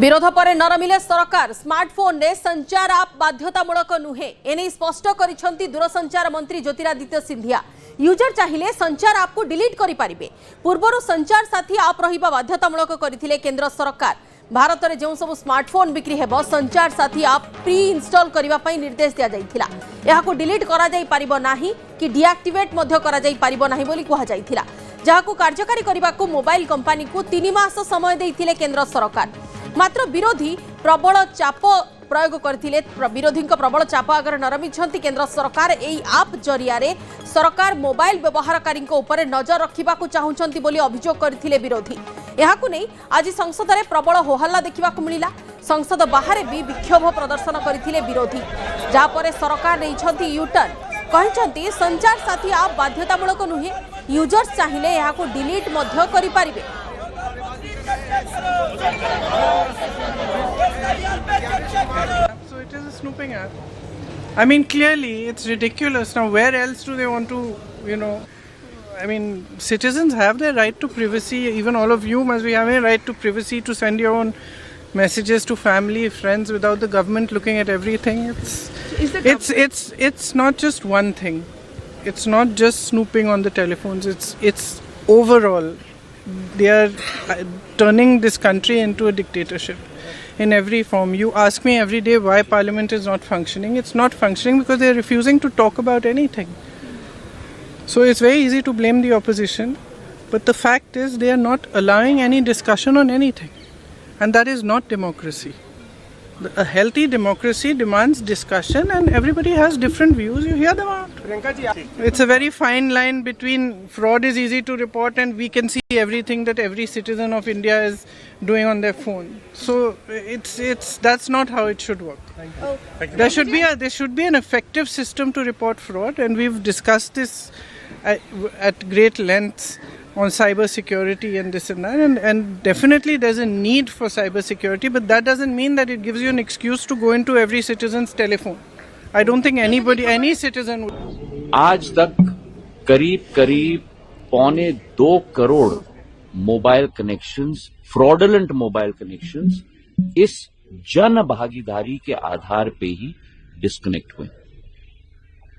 विरोध पर नरमिले सरकार स्मार्टफोन रे संचार आप बाध्यतामूलक नुहे एने स्पष्ट करिसेंती दूरसंचार मंत्री ज्योतिरादित्य सिंधिया। यूजर चाहिए संचार आप को डिलीट करि पारिबे। पूर्वरु संचार साथी आप रहिबा बाध्यतामूलक करथिले केंद्र सरकार। भारत में जो सब स्मार्टफोन बिक्री हेबो संचार साथी आप प्री इंस्टॉल करबा पई निर्देश दिया जाइथिला। एहाको डिलीट करा जाई पारिबो नाही कि डीएक्टिवेट मध्य करा जाई पारिबो नाही बोली कहा जाइथिला। जहाको कार्यकारी करबा को मोबाइल कंपनी को 3 मास समय देइथिले केंद्र सरकार। मात्र विरोधी प्रबल चाप प्रयोग करथिले। विरोधी प्रबल चाप आगर नरमिछंती केंद्र सरकार। एई आप जरिया रे सरकार मोबाइल व्यवहारकारी ऊपर नजर रखा चाहूंती बोली अभियोग करथिले विरोधी। एहाकु नै आज संसद में प्रबल होहल्ला देखा मिला। संसद बाहर भी विक्षोभ प्रदर्शन करथिले विरोधी। जहाँपर सरकार नहीं यूटर्न कहते संचार साथी आप बाध्यतामूलक नुहे। यूजर्स चाहिए एहाकु डिलीट मध्य करि पारिबे। So it is a snooping app. I mean, clearly it's ridiculous. Now, where else do they want to, I mean, citizens have their right to privacy. Even all of you must be having a right to privacy to send your own messages to family, friends without the government looking at everything. It's not just one thing. It's not just snooping on the telephones. It's overall. They are turning this country into a dictatorship in every form. You ask me every day why Parliament is not functioning. It's not functioning because they are refusing to talk about anything. So it's very easy to blame the opposition, but the fact is they are not allowing any discussion on anything, and that is not democracy. A healthy democracy demands discussion, and everybody has different views. You hear them out. It's a very fine line between fraud is easy to report and we can see everything that every citizen of India is doing on their phone. So that's not how it should work. There should be an effective system to report fraud, and we've discussed this at great length on cyber security and this and that, and definitely there's a need for cyber security, but that doesn't mean that it gives you an excuse to go into every citizen's telephone. I don't think any citizen would. आज तक करीब 1.25 crore mobile connections, fraudulent mobile connections इस जन भागीदारी के आधार पे ही disconnect हुए।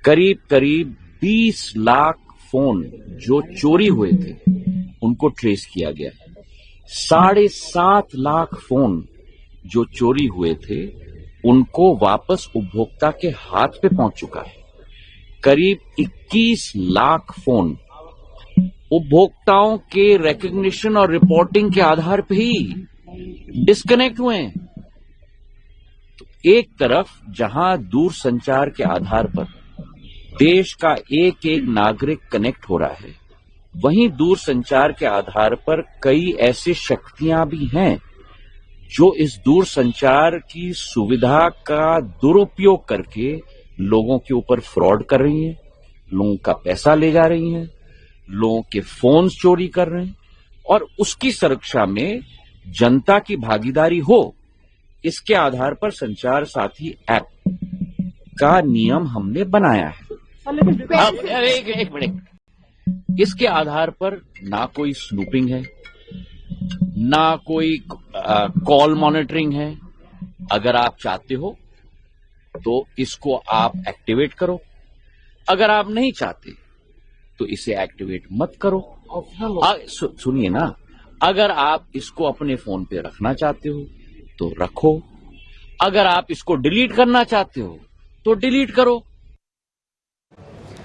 करीब 20 लाख फोन जो चोरी हुए थे उनको ट्रेस किया गया है। 7.5 लाख फोन जो चोरी हुए थे उनको वापस उपभोक्ता के हाथ पे पहुंच चुका है। करीब 21 लाख फोन उपभोक्ताओं के रिकॉग्निशन और रिपोर्टिंग के आधार पे ही डिस्कनेक्ट हुए हैं। तो एक तरफ जहां दूरसंचार के आधार पर देश का एक नागरिक कनेक्ट हो रहा है, वहीं दूरसंचार के आधार पर कई ऐसी शक्तियां भी हैं जो इस दूरसंचार की सुविधा का दुरुपयोग करके लोगों के ऊपर फ्रॉड कर रही हैं, लोगों का पैसा ले जा रही हैं, लोगों के फोन्स चोरी कर रहे हैं, और उसकी सुरक्षा में जनता की भागीदारी हो, इसके आधार पर संचार साथी ऐप का नियम हमने बनाया है। एक मिनट, इसके आधार पर ना कोई स्नूपिंग है, ना कोई कॉल मॉनिटरिंग है। अगर आप चाहते हो तो इसको आप एक्टिवेट करो, अगर आप नहीं चाहते तो इसे एक्टिवेट मत करो। सुनिए ना, अगर आप इसको अपने फोन पे रखना चाहते हो तो रखो, अगर आप इसको डिलीट करना चाहते हो तो डिलीट करो।